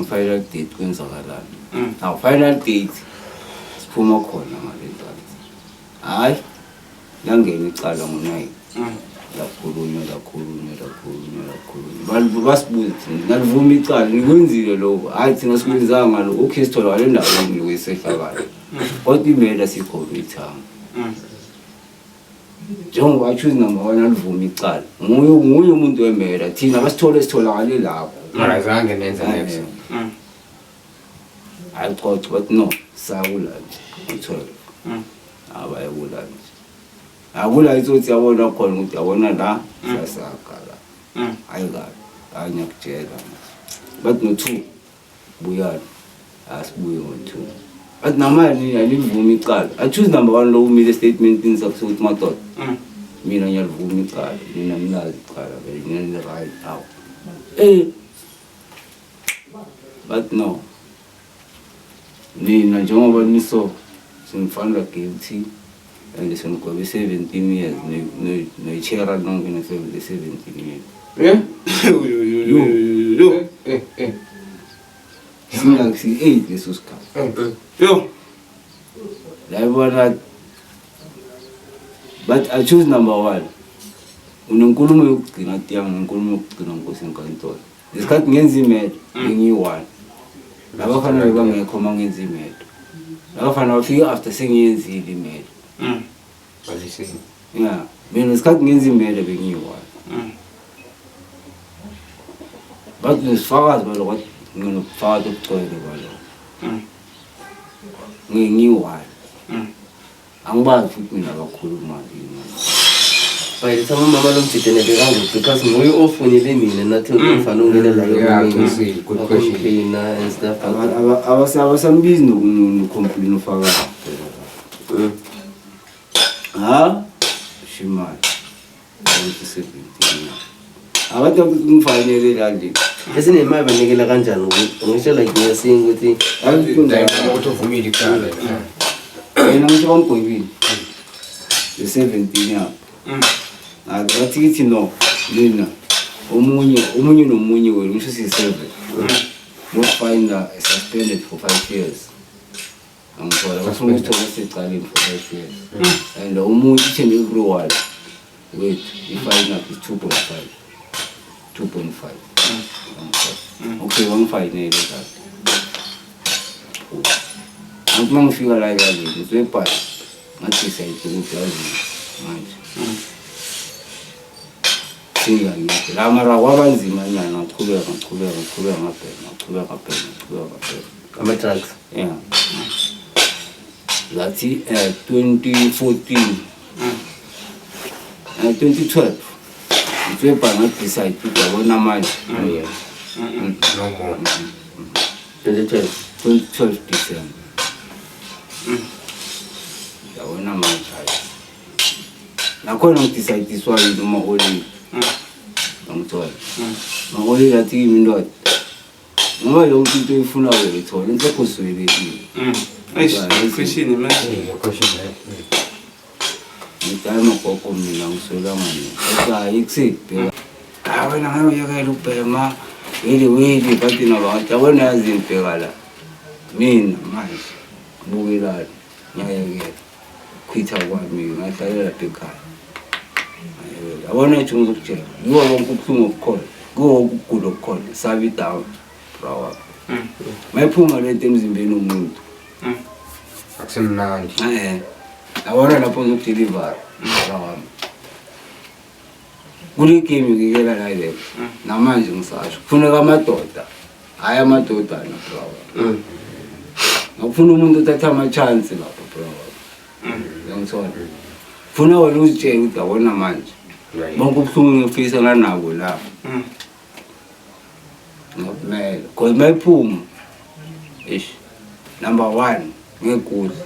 final date kwenzakalani now final date siphuma khona ngale ndaba hayi langena icala ngo-9 lakhulunywa basibuza thina nalivuma icala nikwenzile lokho hayi thina sikwenzanga ngalo okay sithola ngale ndaweni lokwesehlakala kodwa imela sikhomithanga njengoba achoose number 1 alivuma icala nguye umuntu wemela thina basitholakale lapho Marazange nenza next. I thought but no sawulanje ngithola abayabulanje akula izothi yabona khona ukuthi yabona la sasakala ayikabi anyakutshela but no 2 buyana asibuye ngo-2 but namanje alivuma icala I choose number 1 lo umile statement insakuthi madoda mina ngiyalivuma icala mina ngilazi icala vele ngine right now but no mina njengoba niso singifanele guilty and sengigobe 17 years no-chera nonke ne-17 years Yeah? singakusi-8 leso sikhathi Yo. yayibona but I choose number 1 unenkulumo yokugcina tiyang nenkulumo yokugcina nkosi enkantolo isikhathi ngenza imedo bengiyi-1 labafanele bangekho uma ngenza imedo labafanele bafike after sengiyenzile imedo ya mina isikhathi ngenza imedo bengiyi-1 but nesifakazi balokho nginobufakazi obugcwele kwalokho ngiyi-1 angibazi futhi mina kakhuluma By the time mama lo mtshitene bekangu because nguye ofunile mina nathi ngifana ungenela good question and stuff. abasambizi nokomplain ufakazi shimali 17 abantu ngifanele landi Esinemali banikela kanjani ngisho like ngiyasing ukuthi utovumile kuqala yena ngisho kwamgwebini le-17 yabo athi kithi no mina omunye nomunye wenu ngisho siyi-7 nofinder suspended for 5 years angithola bafuna ukuthola secaleni for 5 years and omunye each and everyone wethu i-fine up is 2.5 okay wangifayinele kahle ngathi uma ngifika la ekaleni ngisebhali ngathi-decide ukuthi yazi manje singangiphi la mara kwabanzimanyana ngachubeka ngabheka ama-drugs. yeah ngathi 2014 2012 ngifebhali ngathi-decide ukuthi yabona manje no more 2012 December yabona manje hayi nakhona ngidecide-iswa yini uma-olile angithola ma-olile athi kimi indoda ngoba yonke into oyifuna uyayithola inhlekho siwelekile Question man. ngidala amagogo mina ngiswelanga mina hayi kusebheka wena ngayokuyekela ubhema weli bathi nabantu yabona yazi ngibheka la mina manje bukelani ngiyayekela khwitha kwami ngahlalela lapha ekhaya yabona nje ngizokutshela yiwo wonke ubuhlungu obukhona kuwo wonke ukugula okukhona sabi down brawa mayiphuma lento emzimbeni womuntu akusemnandi yabona lapho ngizokudeliver brawa kule game ngikela la le namanje ngisasho kufuneka amadoda hayi amadoda na brawa ngifuna umuntu othatha ama-chance lapho brawa ngiyangithola funa wena uzitshele ukuthi yabona manje bonke ubuhlungu ngifisa nganabo la ngiyapumela because mayiphuma number 1 ngekudla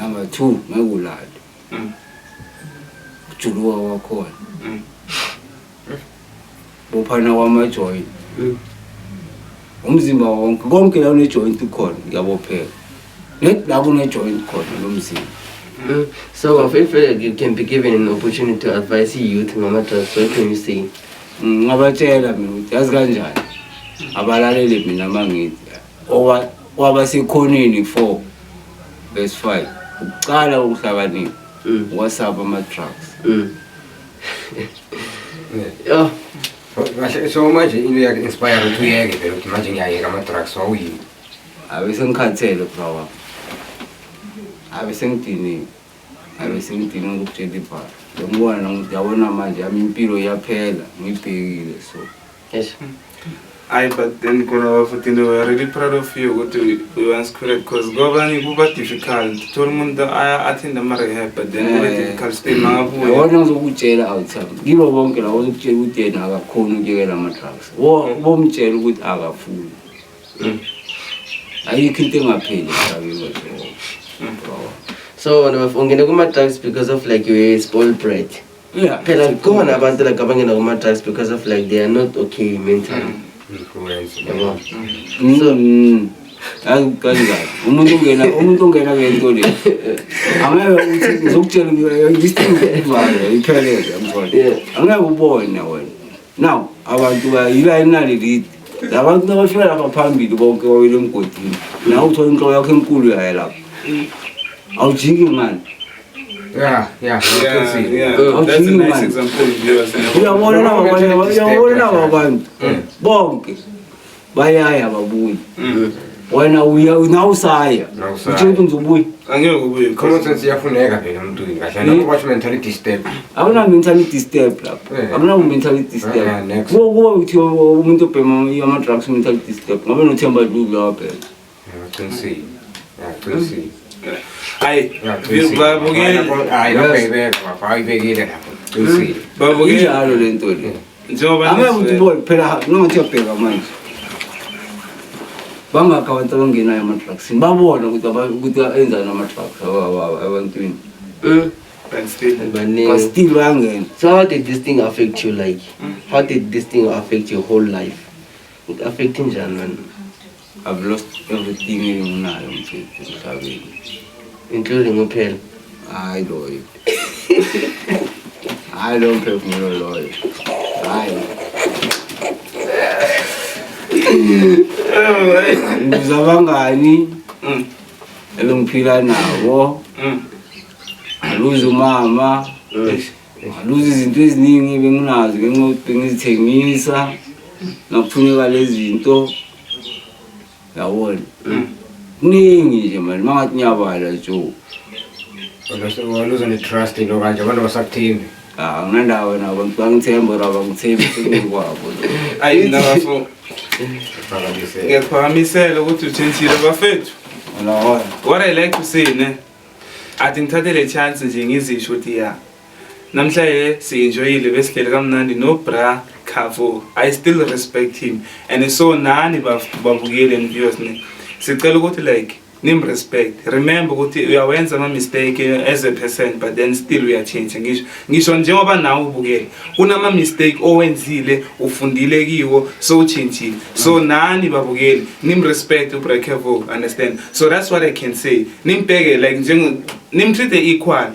number 2 ngekulala kujuluka kwakhona bophana kwama-joint umzimba wonke konke la une-joint khona kuyabopheka net la kune-joint khona lo mzimba. So if you can be given an opportunity to advise youth ngama-drugs, what can you say? Ngabatshela mina ukuthi yazi kanjani abalalele mina mangithi wabasekhoneni 4 verse 5 ukuqala ukuhlakanipha wasaba ama-drugs. Yeah. So manje into yak-inspire ukuthi uyeke vele ukuthi manje ngiyayeka ama-drugs wawuyini Abe sengikhathele brawa abe sengidiniwe ngokutshela ibhala ngibona ukuthi yabona manje yami impilo iyaphela ngibhekile so Yes. But then we're really proud of you ukuthi once correct because government kuba difficult thola umuntu attend ama-rehab but then kuba difficult still mangabuya yabona ngizokutshela awuthami kibo bonke labo uzokutshela ukuthi yena akakhoni ukuyekela ama-drugs bomtshela ukuthi akafuni ayikho into engapheli emhlabeni So ungene kuma-drugs because of like you're spoiled brat. yeah Phela khona abantu like abangena kuma-drugs because of like they are not okay mentally. influence Yabo. kanjani umuntu ongena kwento le angeke uthi ngizokutshela ngisithingivale iphelele yamkhona angeke ubone wena now abantu bayila inali lidi Labantu nabafika lapha phambili bonke wawile emgodini. Nawe uthola inhloko yakho enkulu yaye lapha. Awujiki manje. Yeah. That's a nice example. Uyabona laba bantu bonke bayaya babuye. Wena usaya. Uthi uzobuya. Angeke ubuye. Common sense iyafuneka phela emntwini kahle. Not mentality step. Awuna mentality step lapha. Awuna mentality step. Kuba uthi umuntu obhema ama drugs mentality step. Ngabe nothemba dulu lapha. Yeah, to see. Hayi, babukele. Hayi, bayibeka, bayibekile lapho. To see. Babukele njalo lento le. Njengoba ukuthi boy phela nongathi uyabheka manje. Bangaka abantu abangenayo ama-drugs babona ukuthi enzani ama-drugs abantwini but still bayangena. So how did this thing affect you? Like, how did this thing affect your whole life? It affecting njani man? I've lost everything enginayo emhlabeni, Including uphela. hayi loyo. Hayi lo mphefumulo loyo. Hayi ngizabangani ebengiphila nabo, aluze umama, aluze izinto eziningi benginazo bengizithengisa nakuthunyeka lezi zinto yabona. Kuningi nje manje mangathi nyabala nje. Waluza ne-trust into kanje abantu basakuthembi. Nginandaba nabo bangithemba raba ngithemba kwabo. ayinabafo ngiyaphakamisela ukuthi utshentshile bafethu. What I like to say ne, athi ngithathe le chance nje ngizisho ukuthi ya namhlanje si-enjoyile besihleli kamnandi no bra Khavo. I still respect him and so nani babukele viewers ne sicela ukuthi like nim respect. Remember ukuthi uyawenza ama mistake as a person but then still we are changing. Ngisho njengoba nawe ubukele kunama mistake owenzile ufundile kiwo so uchintshile. So nani babukele nim respect ubra Khavo, understand? So that's what I can say. Nimbheke like nim treat equal.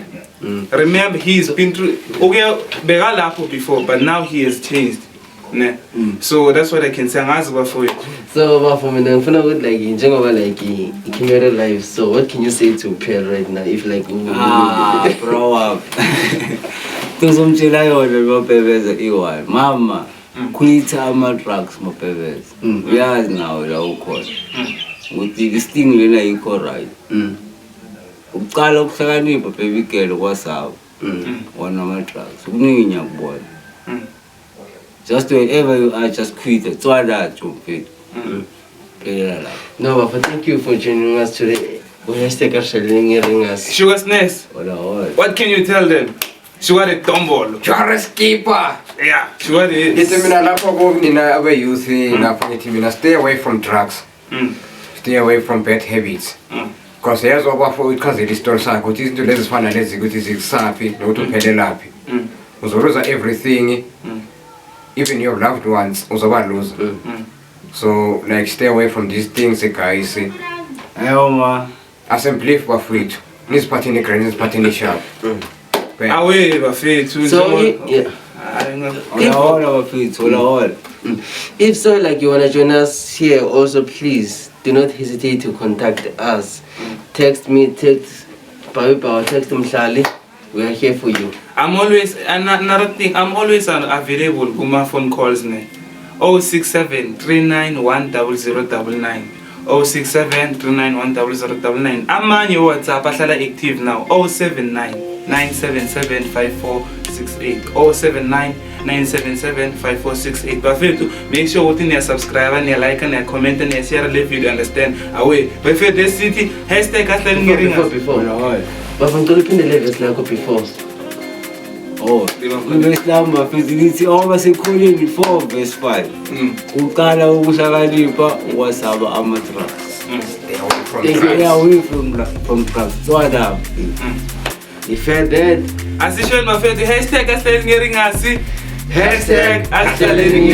Remember he's been through okay beka lapho before but now he has changed. Ne. So that's what I can say. Angazi bafowethu. So bafowethu ngifuna ukuthi like njengoba like i-camera live, so what can you say to Pearl right now if like bro up. Tuzomtshela yona mabhebeza iwali mama quita ama-drugs mabhebeza. Uyazi nawe la ukhona ukuthi isting lena yikho right. Uqala ukuhlakanipha bebikelo kwasabo wona ama-drugs kuningi nyakubona. Just wherever you are, just quit it. So that you fit. No, but thank you for joining us today. We're sharing us. Sugar's Nest. What can you tell them? Sugar the tombolo. Sugar skipper. Yeah, sugar the. Ngithi mina lapho kunina abe-youth lapho ngithi mina stay away from drugs. Stay away from bad habits. Because yazo bafo ichazela isitori sakho ukuthi izinto lezi zifana lezi ukuthi zikusaphi nokuthi uphelelaphi. Uzoluza everything. Even your loved ones uzoba lose. So like stay away from these things guys. Ayoma Assembly bafethu. Nisiphatheni grand nisiphatheni sharp. Away bafethu. So yeah. If so, like you wanna join us here, also please do not hesitate to contact us. Text me, text Pawipa, text Mhlali. We are here for you. I'm always another thing. I'm always available for my phone calls. 067 391 0099. 067 391 0099. I'm on your WhatsApp. I'm active now. 079 977 5468. 079 977 5468. Bafethu, make sure you subscribe and you like and you comment and you share the video. Understand? Away. Bafethu, this city hashtag before. But I'm going to pin the levels like before. Oh, Islam facility almost equally 4 verse 5. Ukala ukuhlakanipha wasaba ama-drugs. Stay away from drugs. So what up? If you're dead, asisho mafethu hashtag Hashtag